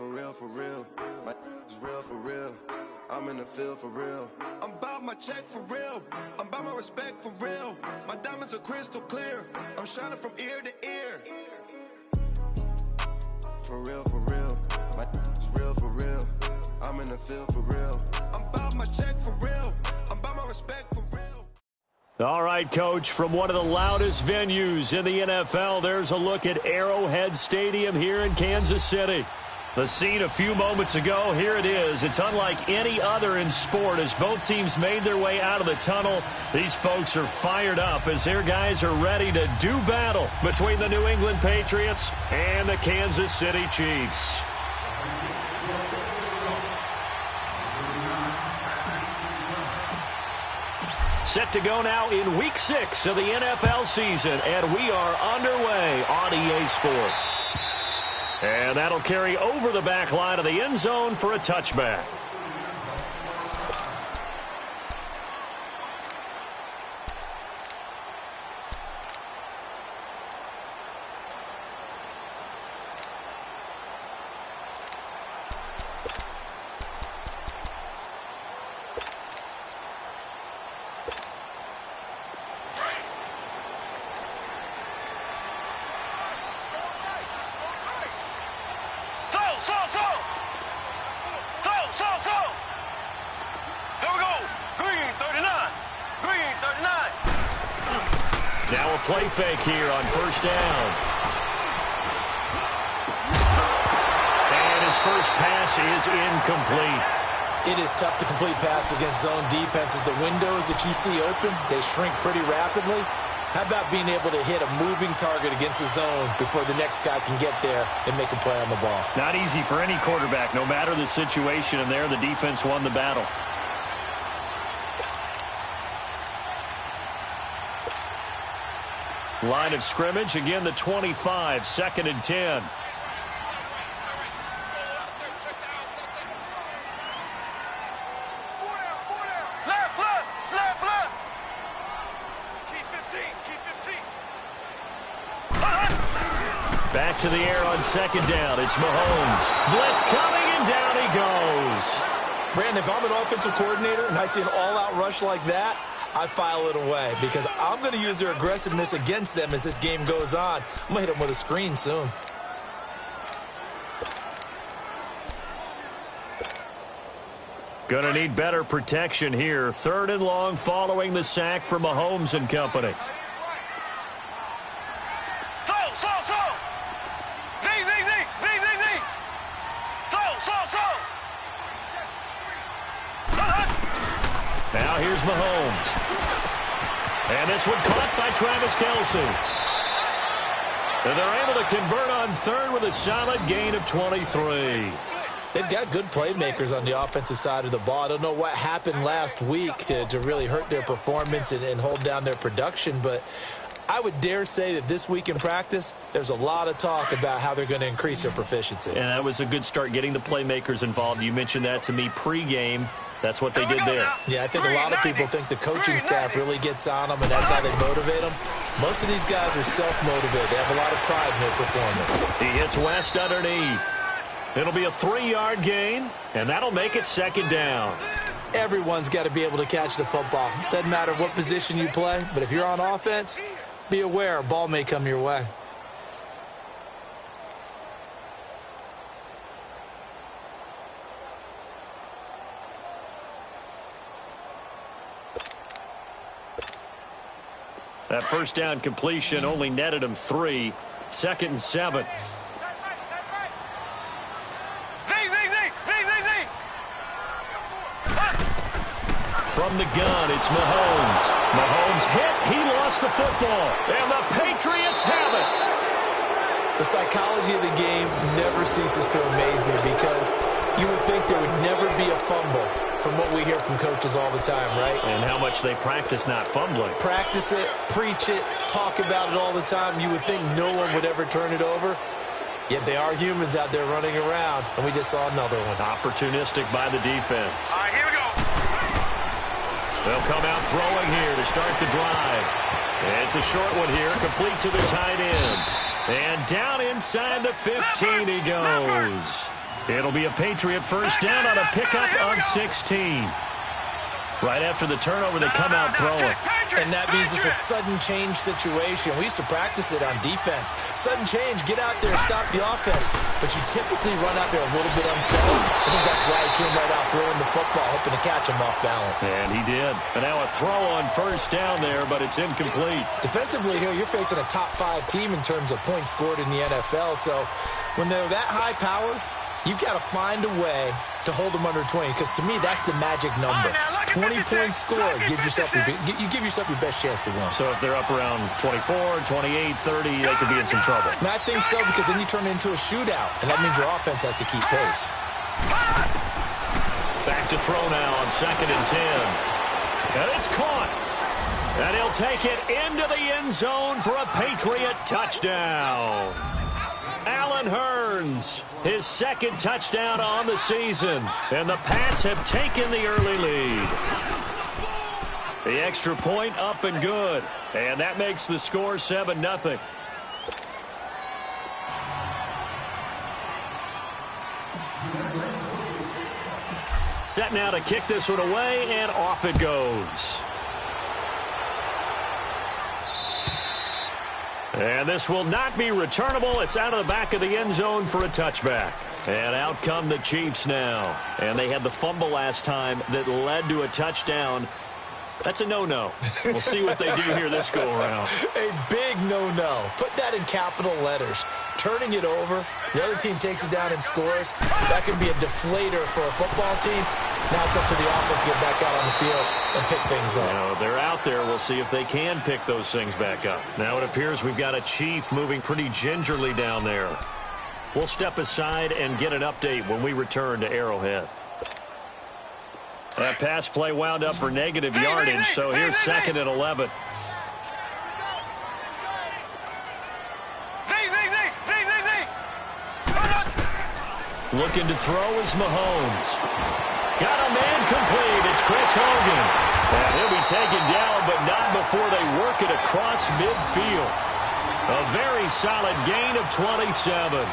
For real. My is real for real. I'm in the field for real. I'm about my check for real. I'm about my respect for real. My diamonds are crystal clear. I'm shining from ear to ear. For real. My is real for real. I'm in the field for real. I'm about my check for real. I'm about my respect for real. All right, Coach, from one of the loudest venues in the NFL, there's a look at Arrowhead Stadium here in Kansas City. The scene a few moments ago, here it is. It's unlike any other in sport as both teams made their way out of the tunnel. These folks are fired up as their guys are ready to do battle between the New England Patriots and the Kansas City Chiefs. Set to go now in Week 6 of the NFL season, and we are underway on EA Sports. And that'll carry over the back line of the end zone for a touchback. Now a play fake here on first down. And his first pass is incomplete. It is tough to complete passes against zone defenses. The windows that you see open, they shrink pretty rapidly. How about being able to hit a moving target against a zone before the next guy can get there and make a play on the ball? Not easy for any quarterback, no matter the situation, and there the defense won the battle. Line of scrimmage, again the 25, 2nd and 10. Left. Keep 15. Back to the air on 2nd down. It's Mahomes. Blitz coming, and down he goes. Brandon, if I'm an offensive coordinator and I see an all-out rush like that, I file it away because I'm going to use their aggressiveness against them as this game goes on. I'm going to hit them with a screen soon. Going to need better protection here. 3rd and long following the sack for Mahomes and company. Now here's Mahomes. And this one caught by Travis Kelce. And they're able to convert on 3rd with a solid gain of 23. They've got good playmakers on the offensive side of the ball. I don't know what happened last week to really hurt their performance and hold down their production, but I would dare say that this week in practice, there's a lot of talk about how they're going to increase their proficiency. And that was a good start getting the playmakers involved. You mentioned that to me pregame. That's what they did there. Yeah, I think a lot of people think the coaching staff really gets on them, and that's how they motivate them. Most of these guys are self-motivated. They have a lot of pride in their performance. He hits West underneath. It'll be a 3-yard gain, and that'll make it 2nd down. Everyone's got to be able to catch the football. Doesn't matter what position you play, but if you're on offense, be aware a ball may come your way. That first down completion only netted him 3. 2nd and 7. From the gun, it's Mahomes. Mahomes hit. He lost the football. And the Patriots have it. The psychology of the game never ceases to amaze me because you would think there would never be a fumble from what we hear from coaches all the time, right? And how much they practice not fumbling. Practice it, preach it, talk about it all the time. You would think no one would ever turn it over. Yet they are humans out there running around, and we just saw another one. Opportunistic by the defense. All right, here we go. They'll come out throwing here to start the drive. It's a short one here, complete to the tight end. And down inside the 15 he goes. It'll be a Patriot first down on a pickup of 16. Right after the turnover, they come out throwing. And that means it's a sudden change situation. We used to practice it on defense. Sudden change, get out there, stop the offense. But you typically run out there a little bit unsettled. I think that's why he came right out throwing the football, hoping to catch him off balance. And he did. And now a throw on first down there, but it's incomplete. Defensively here, you're facing a top-5 team in terms of points scored in the NFL. So when they're that high-powered, you've got to find a way to hold them under 20, because to me, that's the magic number. 20-point score, you give yourself your best chance to win. So if they're up around 24, 28, 30, they could be in some trouble. And I think so, because then you turn it into a shootout, and that means your offense has to keep pace. Back to throw now on 2nd and 10. And it's caught. And he'll take it into the end zone for a Patriot touchdown. Allen Hurns, his 2nd touchdown on the season. And the Pats have taken the early lead. The extra point up and good. And that makes the score 7-0. Set now to kick this one away, and off it goes. And this will not be returnable. It's out of the back of the end zone for a touchback. And out come the Chiefs now. And they had the fumble last time that led to a touchdown. That's a no-no. We'll see what they do here this go-around. A big no-no. Put that in capital letters. Turning it over, the other team takes it down and scores. That can be a deflator for a football team. Now it's up to the offense to get back out on the field and pick things up. Now, they're out there. We'll see if they can pick those things back up. Now it appears we've got a Chief moving pretty gingerly down there. We'll step aside and get an update when we return to Arrowhead. That pass play wound up for negative yardage, so here's 2nd and 11. Looking to throw is Mahomes. Got a man complete. It's Chris Hogan. And he'll be taken down, but not before they work it across midfield. A very solid gain of 27.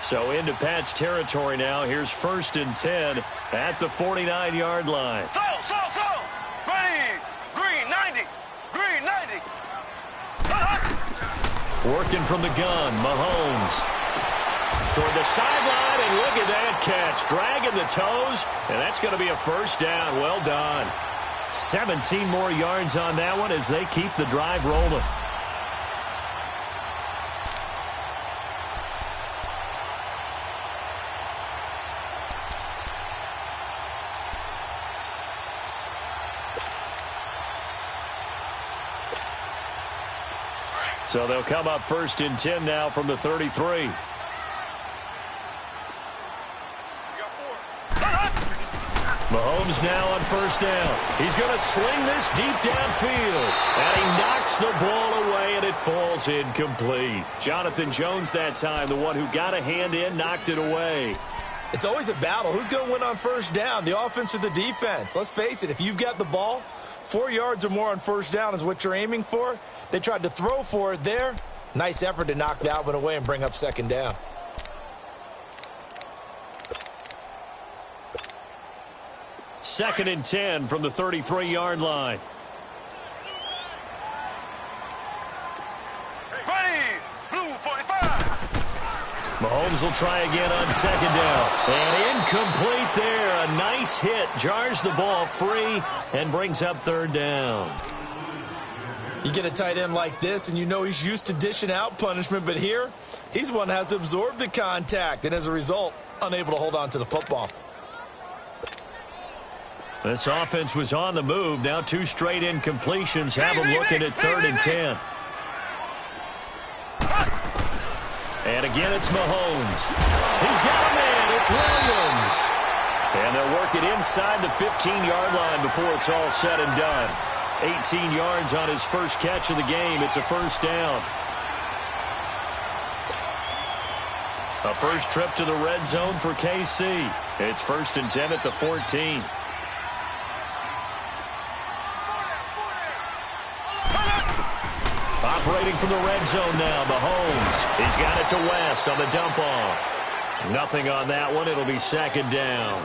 So into Pat's territory now. Here's 1st and 10 at the 49-yard line. So. Ready. Green 90. Green 90. Working from the gun, Mahomes. Toward the sideline, and look at that catch. Dragging the toes, and that's going to be a first down. Well done. 17 more yards on that one as they keep the drive rolling. So they'll come up 1st and 10 now from the 33. Mahomes now on 1st down. He's going to sling this deep downfield. And he knocks the ball away, and it falls incomplete. Jonathan Jones that time, the one who got a hand in, knocked it away. It's always a battle. Who's going to win on 1st down, the offense or the defense? Let's face it, if you've got the ball, 4 yards or more on 1st down is what you're aiming for. They tried to throw for it there. Nice effort to knock that one away and bring up 2nd down. Second and 10 from the 33-yard line. Ready. Blue 45. Mahomes will try again on 2nd down. And incomplete there. A nice hit. Jars the ball free and brings up 3rd down. You get a tight end like this, and you know he's used to dishing out punishment, but here, he's the one that has to absorb the contact, and as a result, unable to hold on to the football. This offense was on the move. Now 2 straight incompletions have them looking at 3rd and 10. And again, it's Mahomes. He's got a man. It's Williams. And they'll work it inside the 15-yard line before it's all said and done. 18 yards on his first catch of the game. It's a 1st down. A first trip to the red zone for KC. It's 1st and 10 at the 14. Operating from the red zone now, Mahomes. He's got it to West on the dump-off. Nothing on that one. It'll be 2nd down.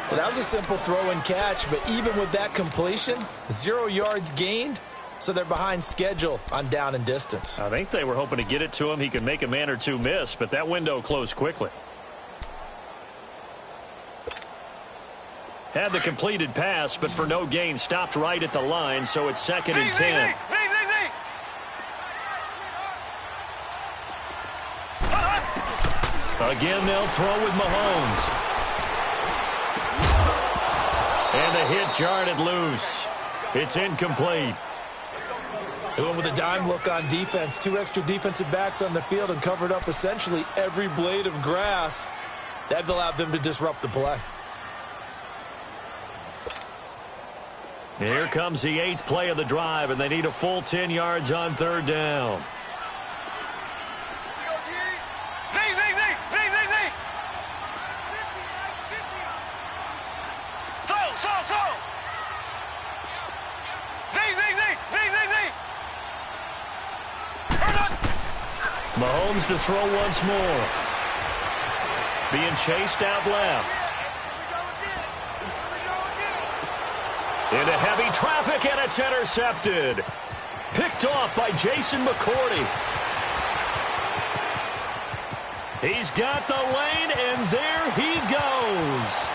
Well, that was a simple throw and catch, but even with that completion, 0 yards gained, so they're behind schedule on down and distance. I think they were hoping to get it to him. He could make a man or two miss, but that window closed quickly. Had the completed pass, but for no gain, stopped right at the line, so it's 2nd and 10. Again, they'll throw with Mahomes. And the hit jarred it loose. It's incomplete. They went with a dime look on defense. 2 extra defensive backs on the field and covered up essentially every blade of grass. That allowed them to disrupt the play. Here comes the 8th play of the drive, and they need a full 10 yards on 3rd down. Mahomes to throw once more. Being chased out left. Into heavy traffic, and it's intercepted. Picked off by Jason McCourty. He's got the lane, and there he goes.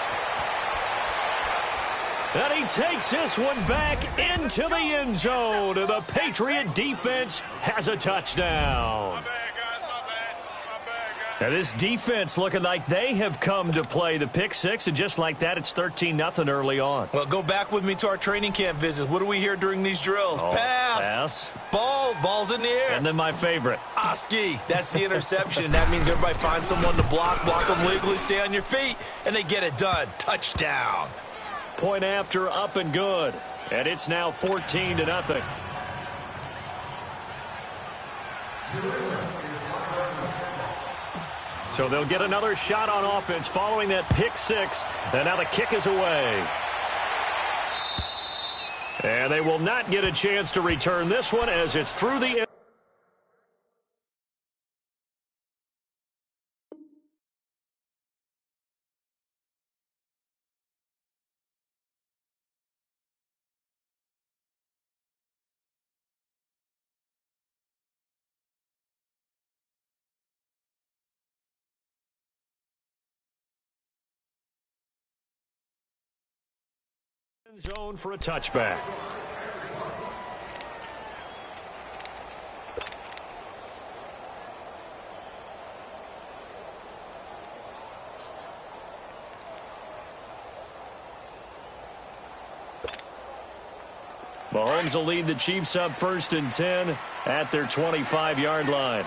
And he takes this one back into the end zone. And the Patriot defense has a touchdown. Now this defense looking like they have come to play. The pick six, and just like that, it's 13-0 early on. Well, go back with me to our training camp visits. What do we hear during these drills? Pass. Ball's in the air. And then my favorite. Oski. That's the interception. That means everybody finds someone to block them legally, stay on your feet, and they get it done. Touchdown. Point after, up and good. And it's now 14-0. So they'll get another shot on offense following that pick six. And now the kick is away. And they will not get a chance to return this one as it's through the... zone for a touchback. Mahomes will lead the Chiefs up 1st and 10 at their 25-yard line.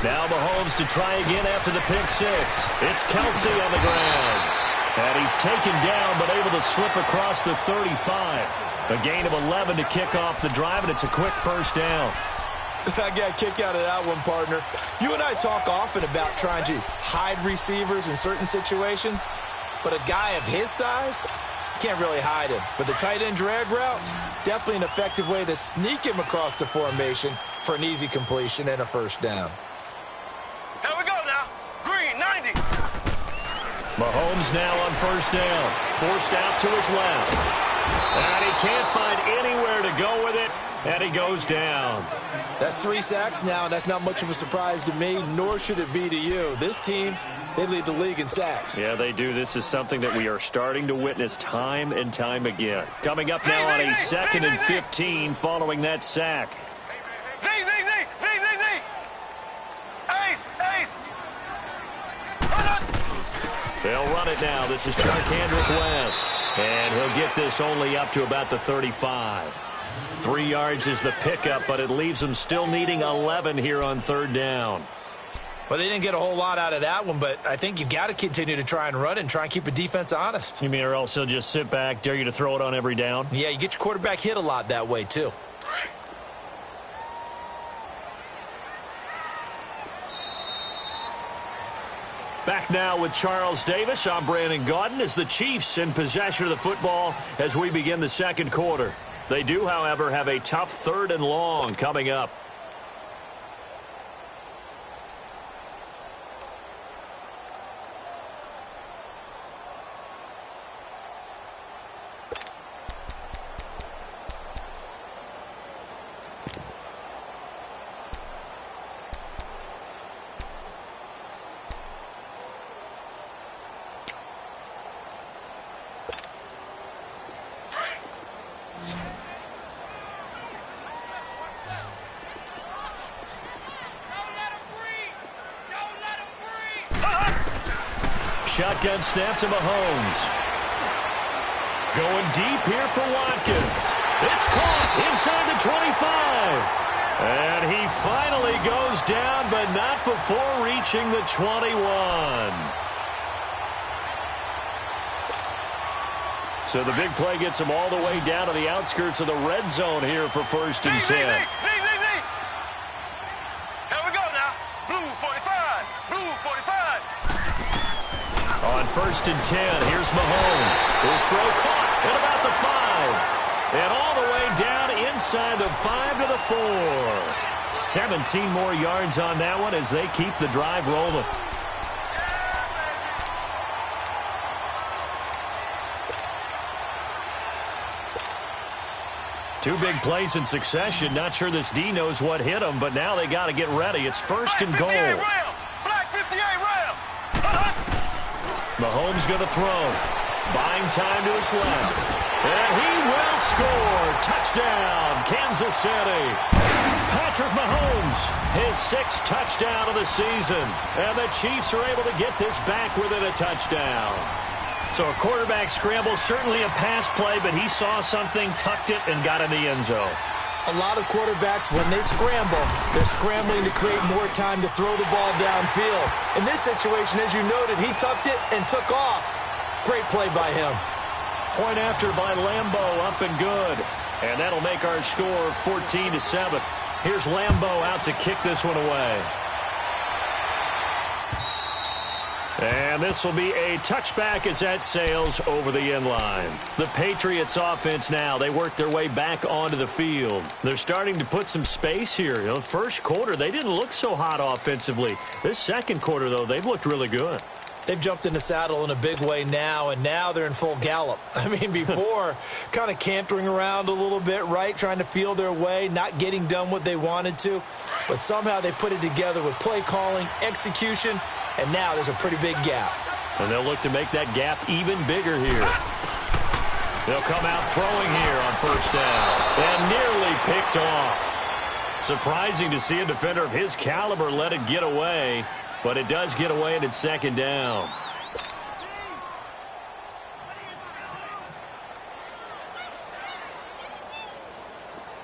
Now Mahomes to try again after the pick six. It's Kelsey on the ground. And he's taken down but able to slip across the 35. A gain of 11 to kick off the drive, and it's a quick first down. I got a kick out of that one, partner. You and I talk often about trying to hide receivers in certain situations, but a guy of his size, can't really hide him. But the tight end drag route, definitely an effective way to sneak him across the formation for an easy completion and a first down. Here we go now. Green, 90. Mahomes now on first down. Forced out to his left. And he can't find anywhere to go with it, and he goes down. That's 3 sacks now, and that's not much of a surprise to me, nor should it be to you. This team, they lead the league in sacks. Yeah, they do. This is something that we are starting to witness time and time again. Coming up now on a 2nd and 15 following that sack. They'll run it now. This is Charkandrick West. And he'll get this only up to about the 35. 3 yards is the pickup, but it leaves them still needing 11 here on 3rd down. Well, they didn't get a whole lot out of that one, but I think you've got to continue to try and run and try and keep the defense honest. You mean or else he'll just sit back, dare you to throw it on every down? Yeah, you get your quarterback hit a lot that way, too. back now with Charles Davis. I'm Brandon Gaudin as the Chiefs in possession of the football as we begin the second quarter. They do, however, have a tough 3rd and long coming up. Shotgun snap to Mahomes. Going deep here for Watkins. It's caught inside the 25. And he finally goes down, but not before reaching the 21. So the big play gets him all the way down to the outskirts of the red zone here for 1st and 10. Here we go now. Blue 45. Blue 45. On 1st and 10, here's Mahomes. His throw caught at about the 5. And all the way down inside the 5 to the 4. 17 more yards on that one as they keep the drive rolling. Two big plays in succession. Not sure this D knows what hit him, but now they got to get ready. It's 1st and goal. Black 58 rail. Mahomes going to throw. Buying time to his left. And he will score. Touchdown, Kansas City. Patrick Mahomes, his 6th touchdown of the season. And the Chiefs are able to get this back within a touchdown. So a quarterback scramble, certainly a pass play, but he saw something, tucked it, and got in the end zone. A lot of quarterbacks, when they scramble, they're scrambling to create more time to throw the ball downfield. In this situation, as you noted, he tucked it and took off. Great play by him. Point after by Lambeau, up and good. And that'll make our score 14-7. Here's Lambeau out to kick this one away. And this will be a touchback as that sails over the end line. The Patriots offense now, they work their way back onto the field. They're starting to put some space here. You know, first quarter, they didn't look so hot offensively. This second quarter, though, they've looked really good. They've jumped in the saddle in a big way now, and now they're in full gallop. I mean, before, kind of cantering around a little bit, right, trying to feel their way, not getting done what they wanted to. But somehow they put it together with play calling, execution, and now there's a pretty big gap. And they'll look to make that gap even bigger here. They'll come out throwing here on 1st down. And nearly picked off. Surprising to see a defender of his caliber let it get away. But it does get away and it's 2nd down.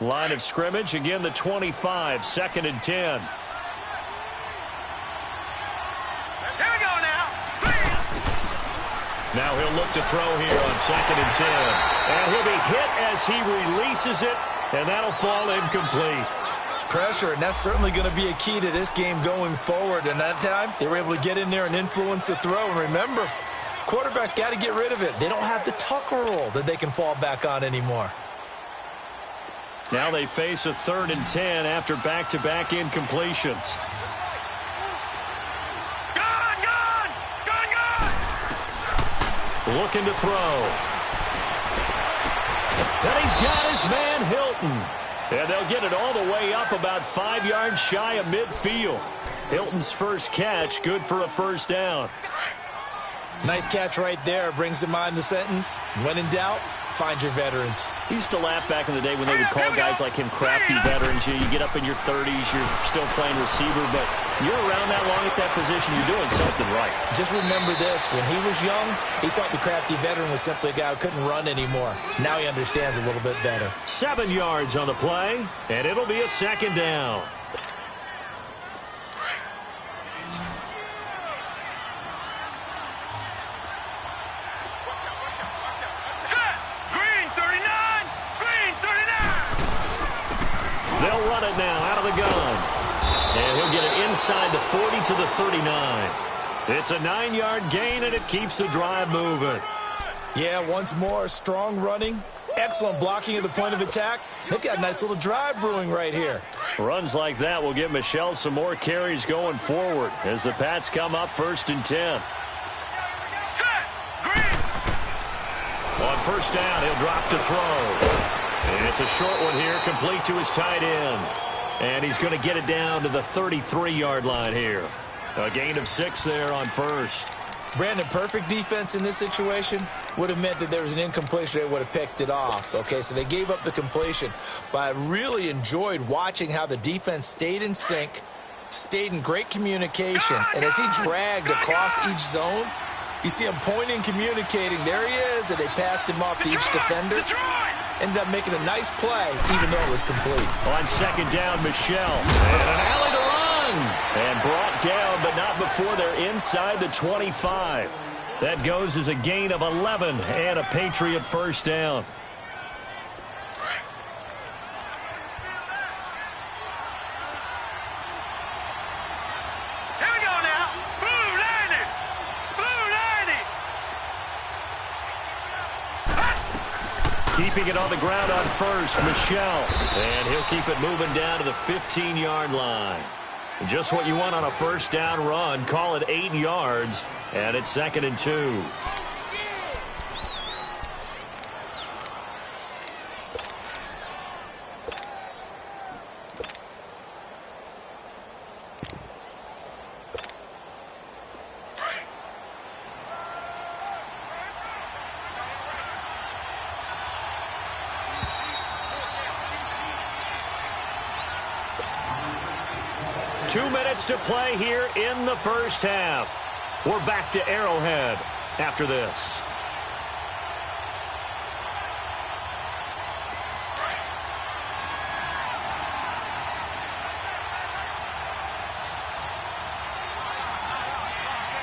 Line of scrimmage, again the 25, 2nd and 10. Now he'll look to throw here on 2nd and 10. And he'll be hit as he releases it, and that'll fall incomplete. Pressure, and that's certainly going to be a key to this game going forward. And that time, they were able to get in there and influence the throw. And remember, quarterbacks got to get rid of it. They don't have the tuck roll that they can fall back on anymore. Now they face a 3rd and 10 after back-to-back incompletions. Looking to throw. And he's got his man Hilton. And they'll get it all the way up about 5 yards shy of midfield. Hilton's first catch, good for a 1st down. Nice catch right there. Brings to mind the sentence, when in doubt, find your veterans. I used to laugh back in the day when they would call guys like him crafty veterans. You get up in your 30s, you're still playing receiver, but you're around that long at that position, you're doing something right. Just remember this, when he was young, he thought the crafty veteran was simply a guy who couldn't run anymore. Now he understands a little bit better. 7 yards on the play, and it'll be a 2nd down. They'll run it now out of the gun. And he'll get it inside the 40 to the 39. It's a 9-yard gain, and it keeps the drive moving. Yeah, once more, strong running, excellent blocking at the point of attack. They've got a nice little drive brewing right here. Runs like that will give Michel some more carries going forward as the Pats come up 1st and 10. On first down, he'll drop to throw. And it's a short one here, complete to his tight end. And he's going to get it down to the 33-yard line here. A gain of 6 there on first. Brandon, perfect defense in this situation would have meant that there was an incompletion. They would have picked it off. Okay, so they gave up the completion. But I really enjoyed watching how the defense stayed in sync, stayed in great communication. And as he dragged across each zone, you see him pointing, communicating. There he is, and they passed him off to each defender. Ended up making a nice play, even though it was complete. On second down, Michel. And an alley to run. And brought down, but not before they're inside the 25. That goes as a gain of 11 and a Patriot first down. Keeping it on the ground on first, Michel. And he'll keep it moving down to the 15-yard line. Just what you want on a first down run. Call it 8 yards, and it's 2nd and 2. 2 minutes to play here in the first half. We're back to Arrowhead after this.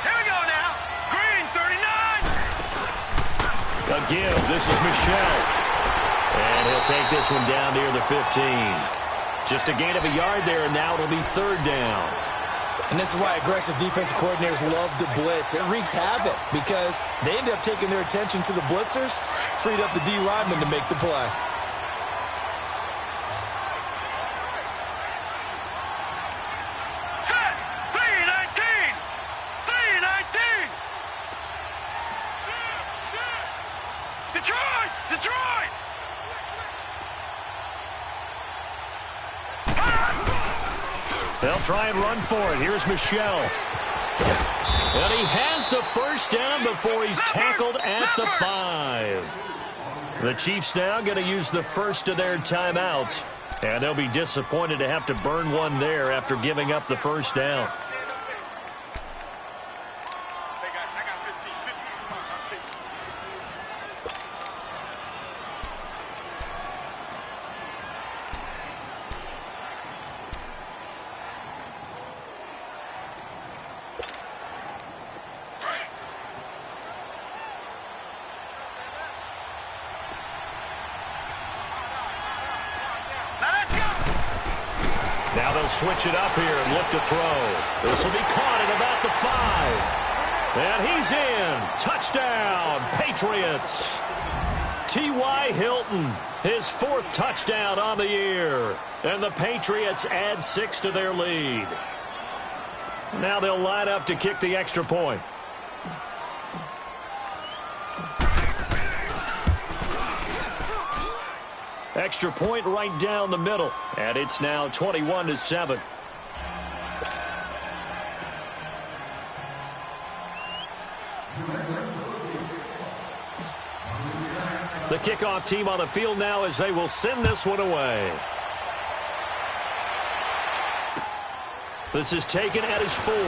Here we go now. Green, 39. A give. This is Michel. And he'll take this one down near the 15. Just a gain of a yard there, and now it'll be 3rd down. And this is why aggressive defensive coordinators love to blitz. It wreaks havoc because they end up taking their attention to the blitzers, freed up the D lineman to make the play. Set. 3-19. 3-19. Detroit. Detroit. They'll try and run for it. Here's Michel. And he has the first down before he's tackled at the 5. The Chiefs now going to use the first of their timeouts. And they'll be disappointed to have to burn one there after giving up the first down. Now they'll switch it up here and look to throw. This will be caught at about the 5. And he's in. Touchdown, Patriots. T.Y. Hilton, his 4th touchdown on the year. And the Patriots add 6 to their lead. Now they'll line up to kick the extra point. Extra point right down the middle. And it's now 21-7. The kickoff team on the field now as they will send this one away. This is taken at his 4. And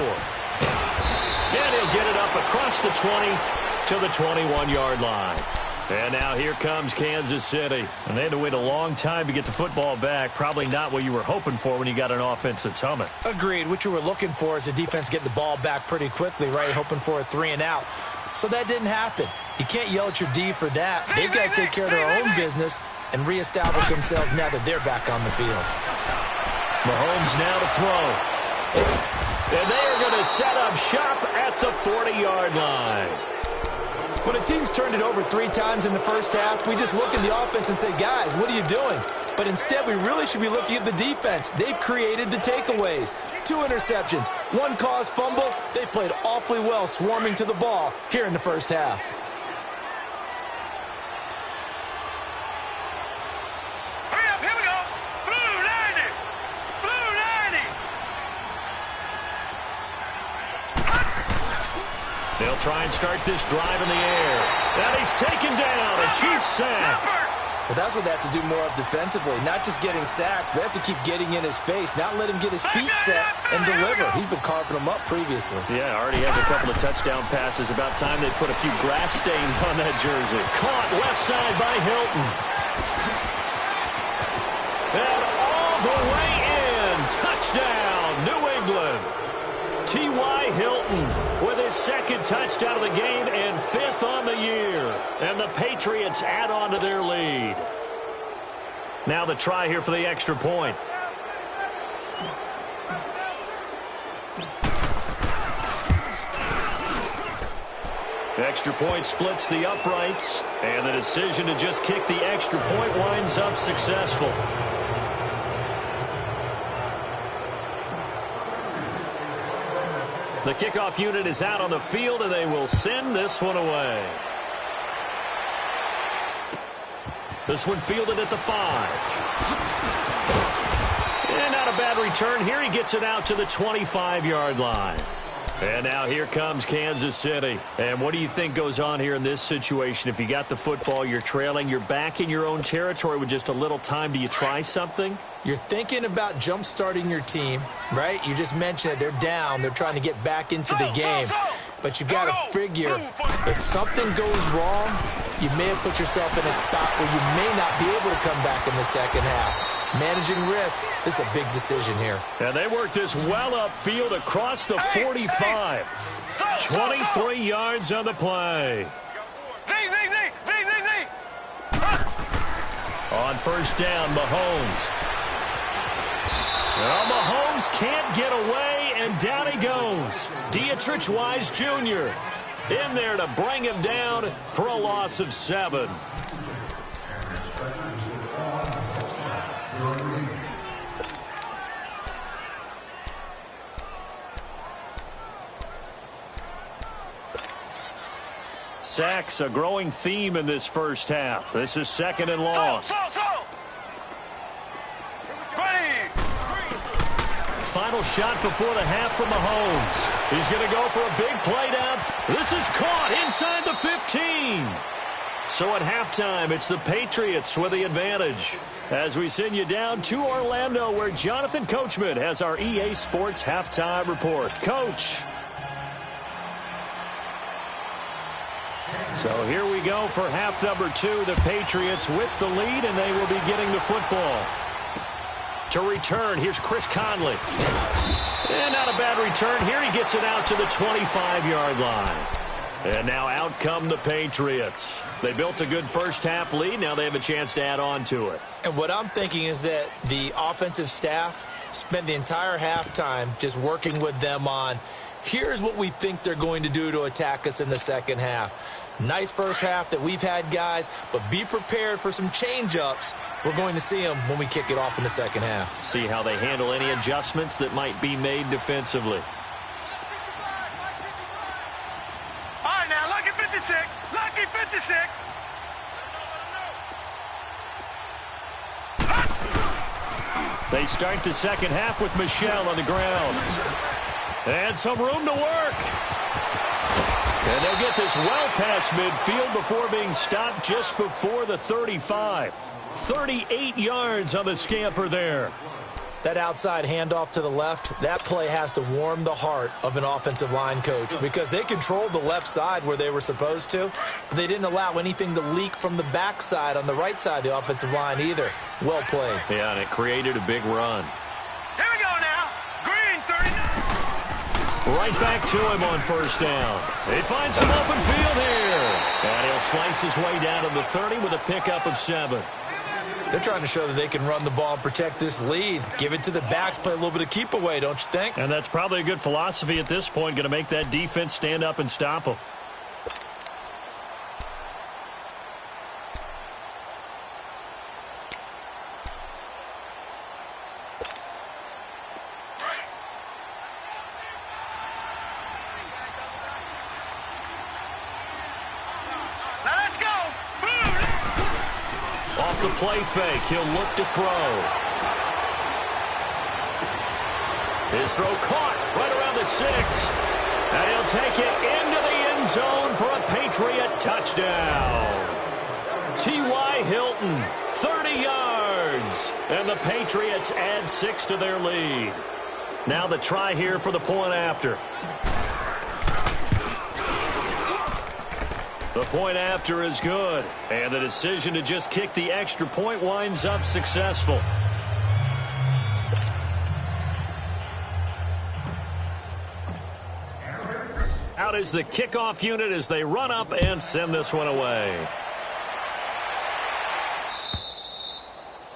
he'll get it up across the 20 to the 21-yard line. And now here comes Kansas City. And they had to wait a long time to get the football back. Probably not what you were hoping for when you got an offense that's humming. Agreed. What you were looking for is the defense getting the ball back pretty quickly, right? Hoping for a 3 and out. So that didn't happen. You can't yell at your D for that. They've got to take care of their own business and reestablish themselves now that they're back on the field. Mahomes now to throw. And they are going to set up up shop at the 40-yard line. When a team's turned it over 3 times in the first half, we just look at the offense and say, guys, what are you doing? But instead, we really should be looking at the defense. They've created the takeaways. 2 interceptions, 1 caused fumble. They played awfully well swarming to the ball here in the first half. Hurry up, here we go. Blue 90. Blue 90. They'll try and start this drive in the air. And he's taken down. A Chiefs sack. Well, that's what they have to do more of defensively, not just getting sacks, but they have to keep getting in his face, not let him get his feet set and deliver. He's been carving them up previously. Yeah, already has a couple of touchdown passes. About time they put a few grass stains on that jersey. Caught left side by Hilton. And all the way in. Touchdown, New England. T.Y. Hilton with his 2nd touchdown of the game and 5th on the year. And the Patriots add on to their lead. Now the try here for the extra point. Extra point splits the uprights. And the decision to just kick the extra point winds up successful. The kickoff unit is out on the field, and they will send this one away. This one fielded at the 5. And not a bad return here. He gets it out to the 25-yard line. And now here comes Kansas City. And what do you think goes on here in this situation? If you got the football, you're trailing, you're back in your own territory with just a little time. Do you try something? You're thinking about jump-starting your team, right? You just mentioned it. They're down. They're trying to get back into the game. But you got to figure, if something goes wrong, you may have put yourself in a spot where you may not be able to come back in the second half. Managing risk, this is a big decision here. And they work this well upfield across the 45. 23 yards on the play. On first down, Mahomes. Well, Mahomes can't get away, and down he goes. Dietrich Wise Jr. in there to bring him down for a loss of 7. Sacks, a growing theme in this first half. This is 2nd and long. Final shot before the half from Mahomes. He's going to go for a big play down. This is caught inside the 15. So at halftime, it's the Patriots with the advantage. As we send you down to Orlando, where Jonathan Coachman has our EA Sports halftime report. Coach. So here we go for half number 2. The Patriots with the lead, and they will be getting the football. To return, here's Chris Conley. And not a bad return here. He gets it out to the 25-yard line. And now out come the Patriots. They built a good first half lead. Now they have a chance to add on to it. And what I'm thinking is that the offensive staff spent the entire halftime just working with them on, here's what we think they're going to do to attack us in the second half. Nice first half that we've had, guys, but be prepared for some change-ups. We're going to see them when we kick it off in the second half. See how they handle any adjustments that might be made defensively. All right, now, lucky 56. Lucky 56. They start the second half with Michel on the ground. And some room to work. And they'll get this well past midfield before being stopped just before the 35. 38 yards on the scamper there. That outside handoff to the left, that play has to warm the heart of an offensive line coach because they controlled the left side where they were supposed to, but they didn't allow anything to leak from the backside on the right side of the offensive line either. Well played. Yeah, and it created a big run. Here we go now. Green 39. Right back to him on first down. He finds some open field here. And he'll slice his way down to the 30 with a pickup of 7. They're trying to show that they can run the ball and protect this lead. Give it to the backs, play a little bit of keep away, don't you think? And that's probably a good philosophy at this point, going to make that defense stand up and stop them. Off the play fake, he'll look to throw. His throw caught right around the 6. And he'll take it into the end zone for a Patriot touchdown. T.Y. Hilton, 30 yards. And the Patriots add 6 to their lead. Now the try here for the point after. The point after is good, and the decision to just kick the extra point winds up successful. Out is the kickoff unit as they run up and send this one away.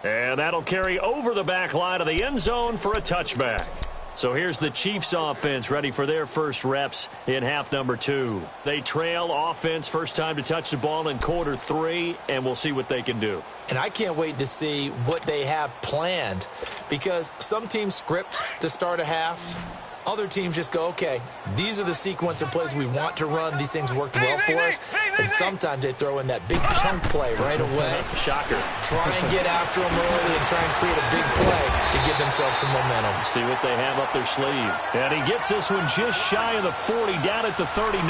And that'll carry over the back line of the end zone for a touchback. So here's the Chiefs offense ready for their first reps in half number 2. They trail offense first time to touch the ball in quarter 3, and we'll see what they can do. And I can't wait to see what they have planned, because some teams script to start a half. Other teams just go, okay, these are the sequence of plays we want to run. These things worked well for us. And sometimes they throw in that big chunk play right away. Shocker. Try and get after them early and try and create a big play to give themselves some momentum. See what they have up their sleeve. And he gets this one just shy of the 40, down at the 39.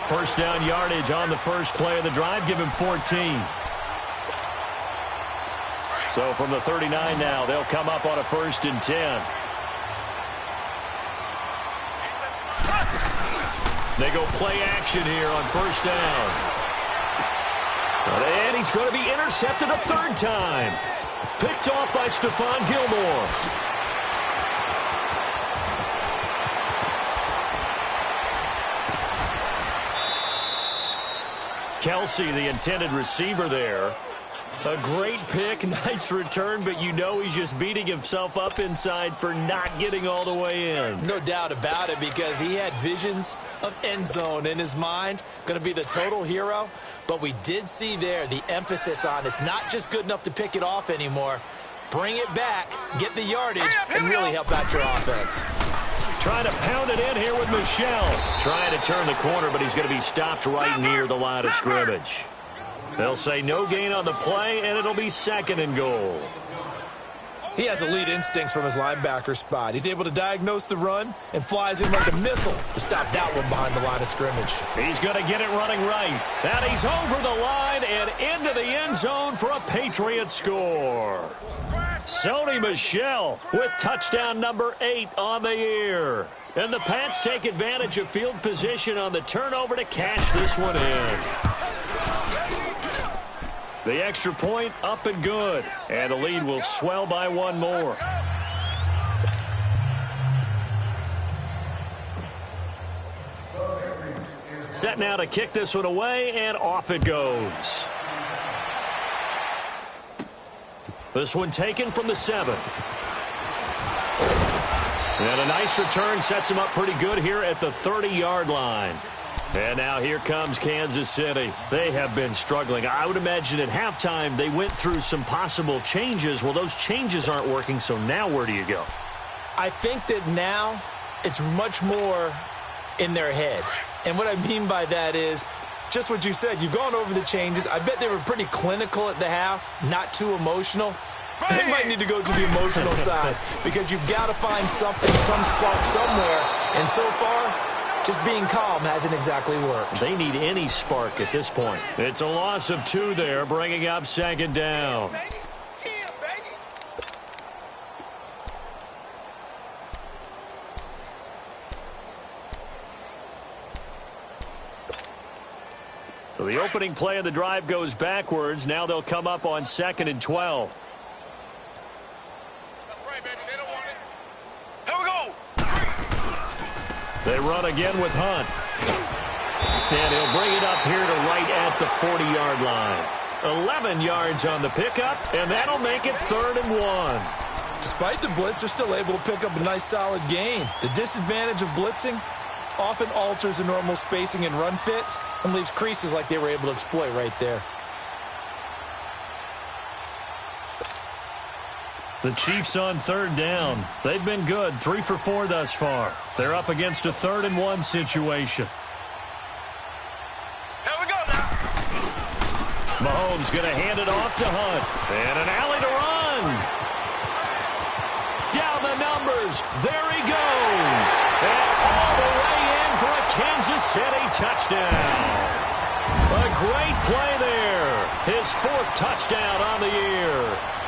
First down yardage on the first play of the drive. Give him 14. So from the 39 now, they'll come up on a 1st and 10. They go play action here on first down. And he's going to be intercepted a 3rd time. Picked off by Stephon Gilmore. Kelsey, the intended receiver there. A great pick, nice return, but you know he's just beating himself up inside for not getting all the way in. No doubt about it, because he had visions of end zone in his mind. Going to be the total hero. But we did see there the emphasis on it's not just good enough to pick it off anymore. Bring it back, get the yardage, and really help out your offense. Trying to pound it in here with Michel. Trying to turn the corner, but he's going to be stopped right near the line of scrimmage. They'll say no gain on the play, and it'll be 2nd and goal. He has elite instincts from his linebacker spot. He's able to diagnose the run and flies in like a missile to stop that one behind the line of scrimmage. He's going to get it running right. And he's over the line and into the end zone for a Patriot score. Sony Michel with touchdown number 8 on the year. And the Pats take advantage of field position on the turnover to cash this one in. The extra point up and good. And the lead will swell by 1 more. Set now to kick this one away, and off it goes. This one taken from the 7. And a nice return sets him up pretty good here at the 30-yard line. And now here comes Kansas City. They have been struggling. I would imagine at halftime they went through some possible changes. Well, those changes aren't working, so now where do you go? I think that now it's much more in their head. And what I mean by that is just what you said. You've gone over the changes. I bet they were pretty clinical at the half, not too emotional. They might need to go to the emotional side because you've got to find something, some spark somewhere. And so far, just being calm hasn't exactly worked. They need any spark at this point. It's a loss of 2 there, bringing up 2nd down. So the opening play of the drive goes backwards. Now they'll come up on 2nd and 12. That's right, baby. They don't want it. Here we go. They run again with Hunt. And he'll bring it up here to right at the 40-yard line. 11 yards on the pickup, and that'll make it 3rd and 1. Despite the blitz, they're still able to pick up a nice solid gain. The disadvantage of blitzing often alters the normal spacing and run fits and leaves creases like they were able to exploit right there. The Chiefs on 3rd down. They've been good, 3 for 4 thus far. They're up against a 3rd and 1 situation. Here we go now. Mahomes going to hand it off to Hunt. And an alley to run. Down the numbers. There he goes. And all the way in for a Kansas City touchdown. A great play there. His 4th touchdown on the year.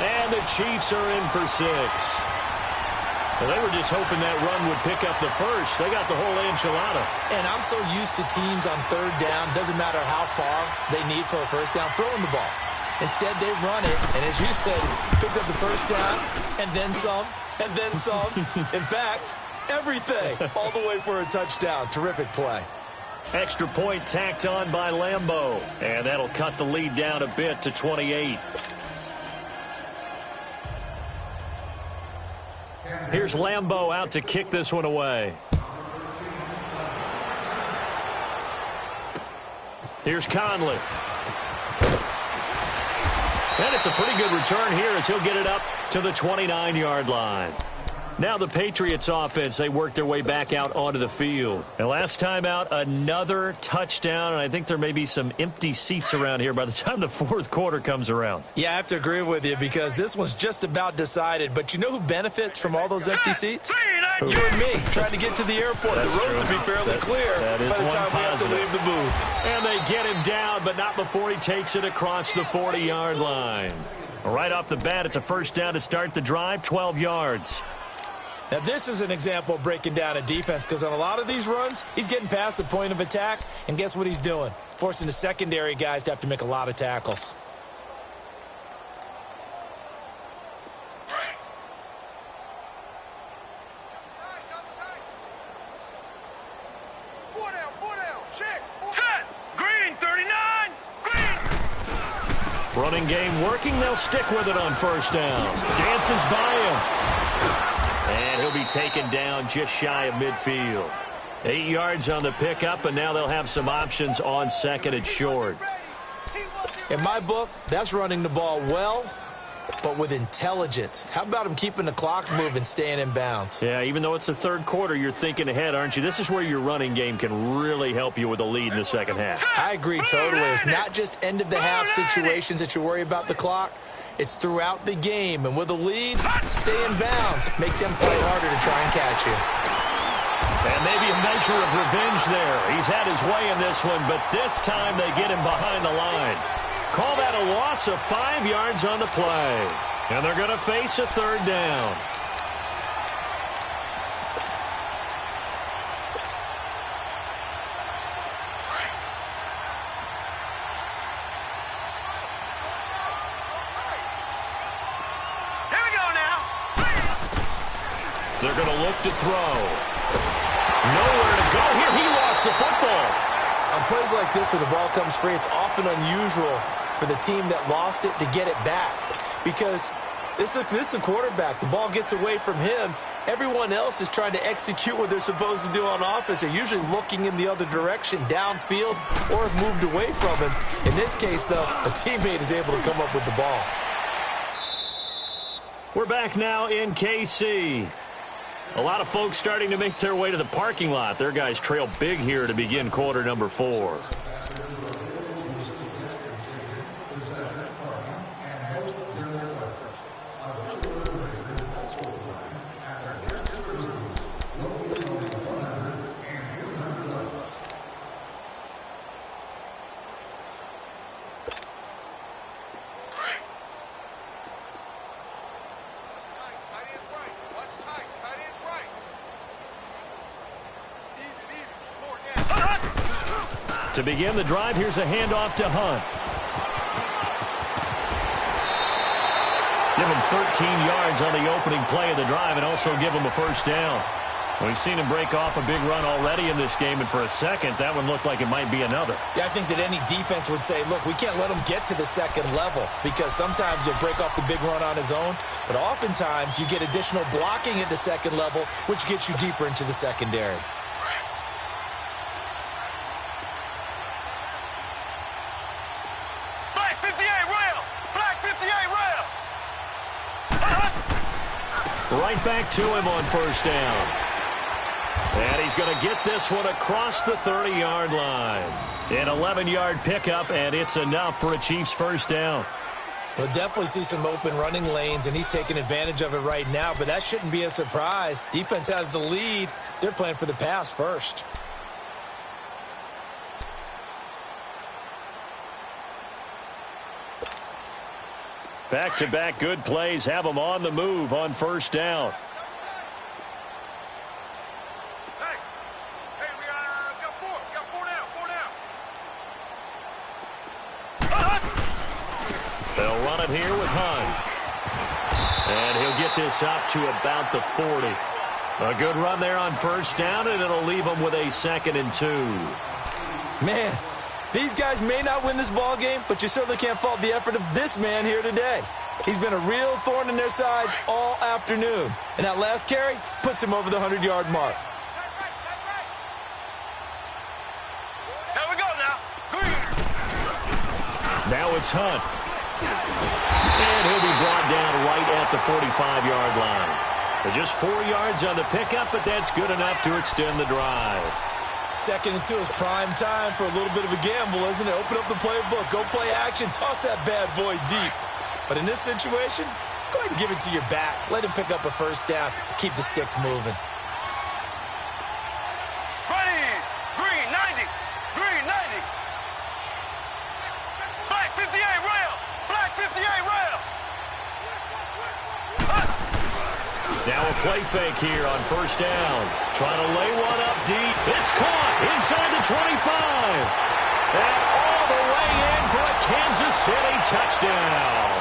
And the Chiefs are in for 6. Well, they were just hoping that run would pick up the first. They got the whole enchilada. And I'm so used to teams on 3rd down, doesn't matter how far they need for a first down, throwing the ball. Instead, they run it, and as you said, picked up the first down, and then some, and then some. In fact, everything, all the way for a touchdown. Terrific play. Extra point tacked on by Lambeau. And that'll cut the lead down a bit to 28. Here's Lambeau out to kick this one away. Here's Conley. And it's a pretty good return here as he'll get it up to the 29-yard line. Now the Patriots offense, they work their way back out onto the field. And last time out, another touchdown, and I think there may be some empty seats around here by the time the 4th quarter comes around. Yeah, I have to agree with you because this one's just about decided. But you know who benefits from all those empty seats? You and me, trying to get to the airport. That's the roads true. will be fairly clear by the time we have to leave the booth. And they get him down, but not before he takes it across the 40-yard line. Right off the bat, it's a first down to start the drive, 12 yards. Now, this is an example of breaking down a defense because on a lot of these runs, he's getting past the point of attack, and guess what he's doing? Forcing the secondary guys to have to make a lot of tackles. Set. Green, 39. Green. Running game working. They'll stick with it on first down. Dances by him. And he'll be taken down just shy of midfield. 8 yards on the pickup, and now they'll have some options on 2nd and short. In my book, that's running the ball well, but with intelligence. How about him keeping the clock moving, staying in bounds? Yeah, even though it's the 3rd quarter, you're thinking ahead, aren't you? This is where your running game can really help you with a lead in the 2nd half. I agree totally. It's not just end-of-the-half situations that you worry about the clock. It's throughout the game, and with a lead, stay in bounds. Make them play harder to try and catch you. And maybe a measure of revenge there. He's had his way in this one, but this time they get him behind the line. Call that a loss of 5 yards on the play. And they're going to face a 3rd down. They're going to look to throw. Nowhere to go here. He lost the football. On plays like this, when the ball comes free, it's often unusual for the team that lost it to get it back. Because this is the quarterback. The ball gets away from him. Everyone else is trying to execute what they're supposed to do on offense. They're usually looking in the other direction, downfield, or have moved away from him. In this case, though, a teammate is able to come up with the ball. We're back now in KC. A lot of folks starting to make their way to the parking lot. Their guys trail big here to begin quarter number 4. To begin the drive, here's a handoff to Hunt. Give him 13 yards on the opening play of the drive and also give him a first down. We've seen him break off a big run already in this game, and for a second, that one looked like it might be another. Yeah, I think that any defense would say, look, we can't let him get to the second level, because sometimes he'll break off the big run on his own, but oftentimes you get additional blocking at the second level, which gets you deeper into the secondary. Black 58 rail! Black 58 rail! Right back to him on first down. And he's going to get this one across the 30-yard line. An 11-yard pickup, and it's enough for a Chiefs first down. We'll definitely see some open running lanes, and he's taking advantage of it right now, but that shouldn't be a surprise. Defense has the lead. They're playing for the pass first. Back-to-back good plays have them on the move on first down. Hey, we got four down. They'll run it here with Hunt. And he'll get this up to about the 40. A good run there on first down, and it'll leave them with a 2nd and 2. Man, these guys may not win this ball game, but you certainly can't fault the effort of this man here today. He's been a real thorn in their sides all afternoon. And that last carry puts him over the 100-yard mark. Here we go now. Now it's Hunt. And he'll be brought down right at the 45-yard line. Just 4 yards on the pickup, but that's good enough to extend the drive. 2nd and 2 is prime time for a little bit of a gamble, isn't it? Open up the playbook, go play action, toss that bad boy deep. But in this situation, go ahead and give it to your back. Let him pick up a first down. Keep the sticks moving. Ready. Green 90. Green 90. Black 58 rail. Black 58 rail. Now a play fake here on first down. Trying to lay one up deep. It's caught inside the 25. And all the way in for a Kansas City touchdown.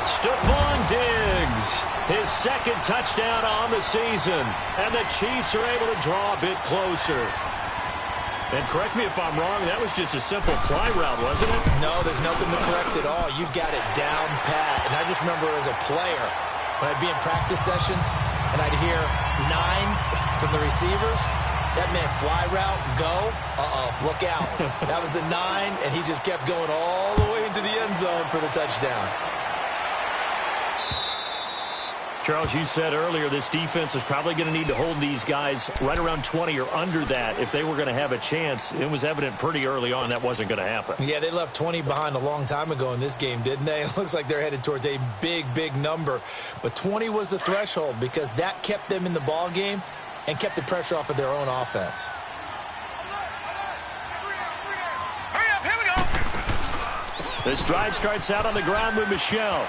Stephon Diggs, his 2nd touchdown on the season. And the Chiefs are able to draw a bit closer. And correct me if I'm wrong, that was just a simple fly route, wasn't it? No, there's nothing to correct at all. You've got it down pat. And I just remember as a player, when I'd be in practice sessions and I'd hear 9 from the receivers, that meant fly route, go, look out. That was the 9, and he just kept going all the way into the end zone for the touchdown. Charles, you said earlier this defense is probably going to need to hold these guys right around 20 or under that if they were going to have a chance. It was evident pretty early on that wasn't going to happen. Yeah, they left 20 behind a long time ago in this game, didn't they? It looks like they're headed towards a big, big number. But 20 was the threshold because that kept them in the ball game and kept the pressure off of their own offense. Hurry up, here we go. This drive starts out on the ground with Michel.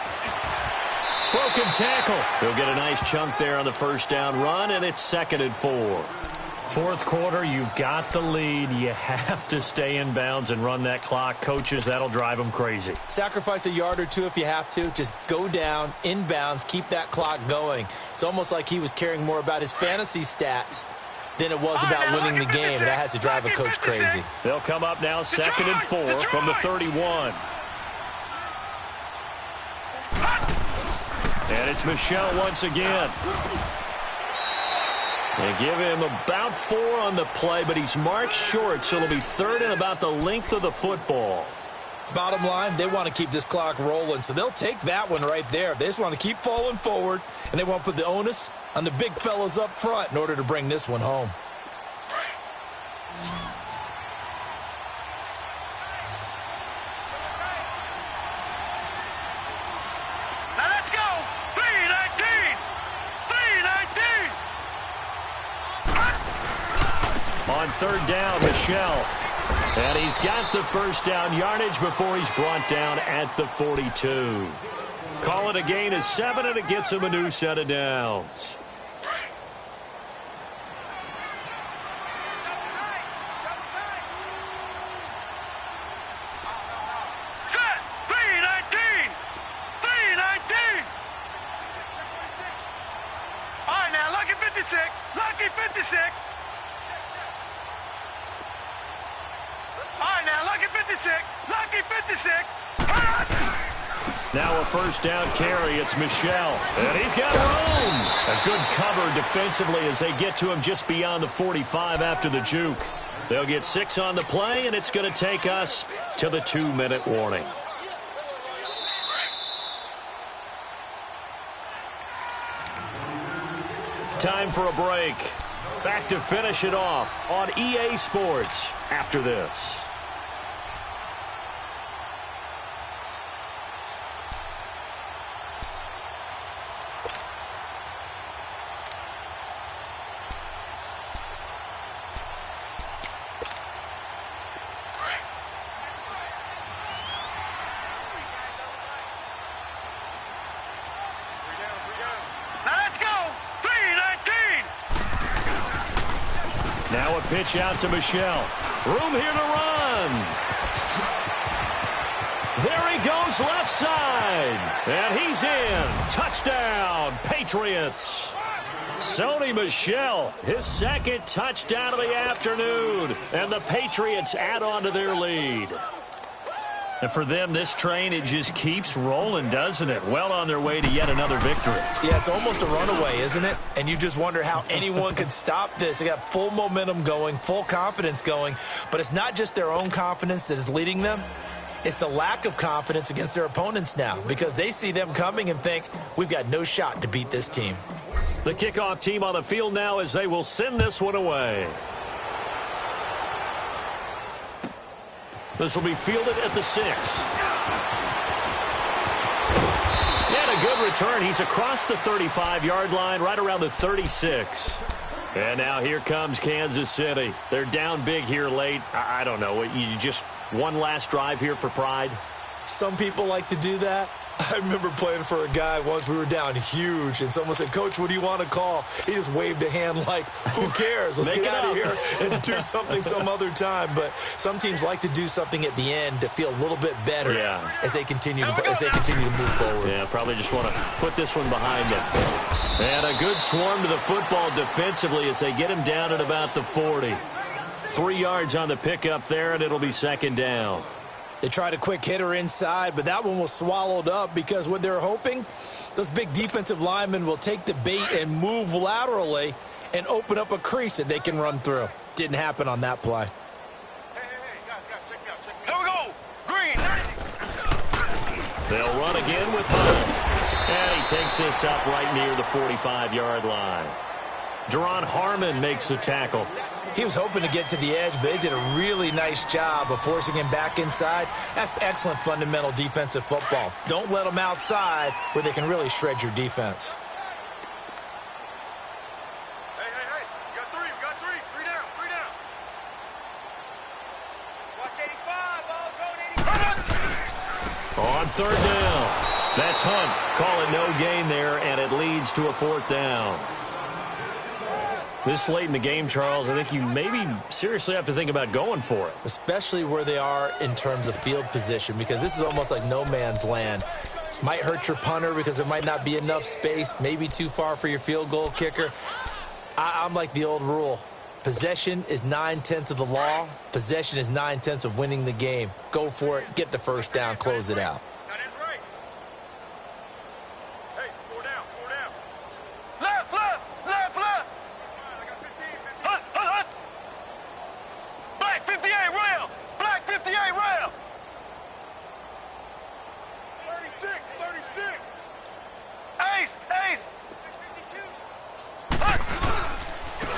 Broken tackle. He'll get a nice chunk there on the first down run, and it's 2nd and 4. Fourth quarter, you've got the lead. You have to stay in bounds and run that clock. Coaches, that'll drive them crazy. Sacrifice a yard or two if you have to. Just go down, inbounds, keep that clock going. It's almost like he was caring more about his fantasy stats than it was about winning the game, and that has to drive a coach crazy. They'll come up now 2nd and 4 from the 31. And it's Michel once again. They give him about 4 on the play, but he's marked short, so it'll be 3rd and about the length of the football. Bottom line, they want to keep this clock rolling, so they'll take that one right there. They just want to keep falling forward, and they want to put the onus on the big fellas up front in order to bring this one home. Now let's go. 319. 319. On 3rd down, Michel. And he's got the first down yardage before he's brought down at the 42. Call it a gain of 7, and it gets him a new set of downs. Set. 319. 319. All right, now, lucky 56. Lucky 56. Now a first down carry. It's Michel. And he's got room. A good cover defensively as they get to him just beyond the 45 after the juke. They'll get 6 on the play, and it's going to take us to the 2-minute warning. Time for a break. Back to finish it off on EA Sports after this. Now a pitch out to Michel. Room here to run. There he goes left side. And he's in. Touchdown, Patriots. Sony Michel, his second touchdown of the afternoon. And the Patriots add on to their lead. And for them, this train, it just keeps rolling, doesn't it? Well on their way to yet another victory. Yeah, it's almost a runaway, isn't it? And you just wonder how anyone could stop this. They got full momentum going, full confidence going. But it's not just their own confidence that is leading them. It's the lack of confidence against their opponents now because they see them coming and think, we've got no shot to beat this team. The kickoff team on the field now as they will send this one away. This will be fielded at the 6. And a good return. He's across the 35-yard line, right around the 36. And now here comes Kansas City. They're down big here late. I don't know. You just one last drive here for pride? Some people like to do that. I remember playing for a guy once. We were down huge, and someone said, Coach, what do you want to call? He just waved a hand like, who cares? Let's get out of here and do something some other time. But some teams like to do something at the end to feel a little bit better as they continue to move forward. Yeah, probably just want to put this one behind them. And a good swarm to the football defensively as they get him down at about the 40. 3 yards on the pickup there, and it'll be second down. They tried a quick hitter inside, but that one was swallowed up because what they're hoping, those big defensive linemen will take the bait and move laterally and open up a crease that they can run through. Didn't happen on that play. Hey, guys, check me out. Here we go. Green. They'll run again with Hunt. And he takes this up right near the 45-yard line. Jerron Harmon makes the tackle. He was hoping to get to the edge, but they did a really nice job of forcing him back inside. That's excellent fundamental defensive football. Don't let them outside where they can really shred your defense. Hey. We got three. Three down. Watch 85, ball going 85. On third down. That's Hunt. Calling no gain there, and it leads to a fourth down. This late in the game, Charles, I think you maybe seriously have to think about going for it. Especially where they are in terms of field position, because this is almost like no man's land. Might hurt your punter because there might not be enough space, maybe too far for your field goal kicker. I'm like the old rule. Possession is 9/10 of the law. Possession is 9/10 of winning the game. Go for it, get the first down, close it out.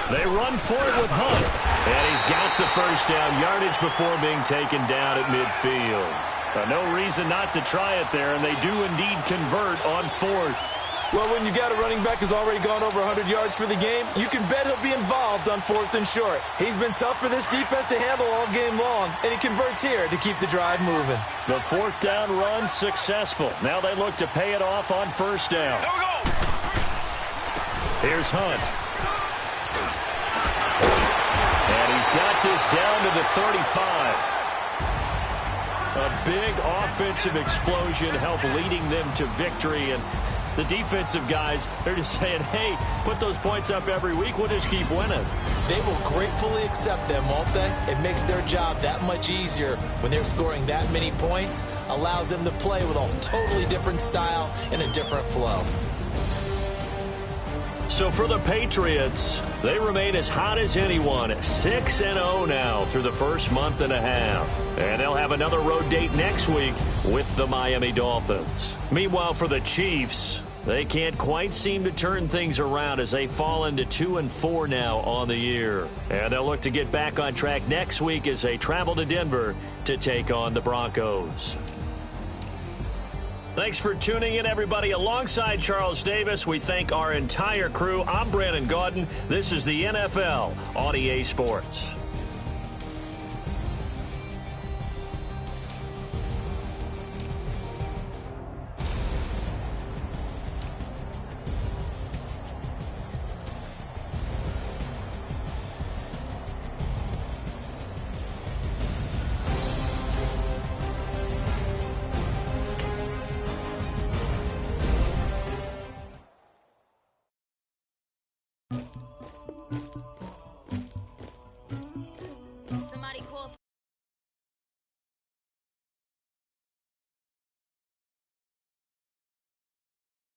They run for it with Hunt. And he's got the first down yardage before being taken down at midfield. No reason not to try it there, and they do indeed convert on fourth. Well, when you got a running back who's already gone over 100 yards for the game, you can bet he'll be involved on fourth and short. He's been tough for this defense to handle all game long, and he converts here to keep the drive moving. The fourth down run successful. Now they look to pay it off on first down. Here we go. Here's Hunt. And he's got this down to the 35. A big offensive explosion helped leading them to victory. And The defensive guys, they're just saying, hey, put those points up every week. We'll just keep winning. They will gratefully accept them, won't they? It makes their job that much easier when they're scoring that many points. Allows them to play with a totally different style and a different flow. So for the Patriots, they remain as hot as anyone, 6-0 now through the first month and a half. And they'll have another road date next week with the Miami Dolphins. Meanwhile, for the Chiefs, they can't quite seem to turn things around as they fall into 2-4 now on the year. And they'll look to get back on track next week as they travel to Denver to take on the Broncos. Thanks for tuning in, everybody. Alongside Charles Davis, we thank our entire crew. I'm Brandon Gaudin. This is the NFL on EA Sports.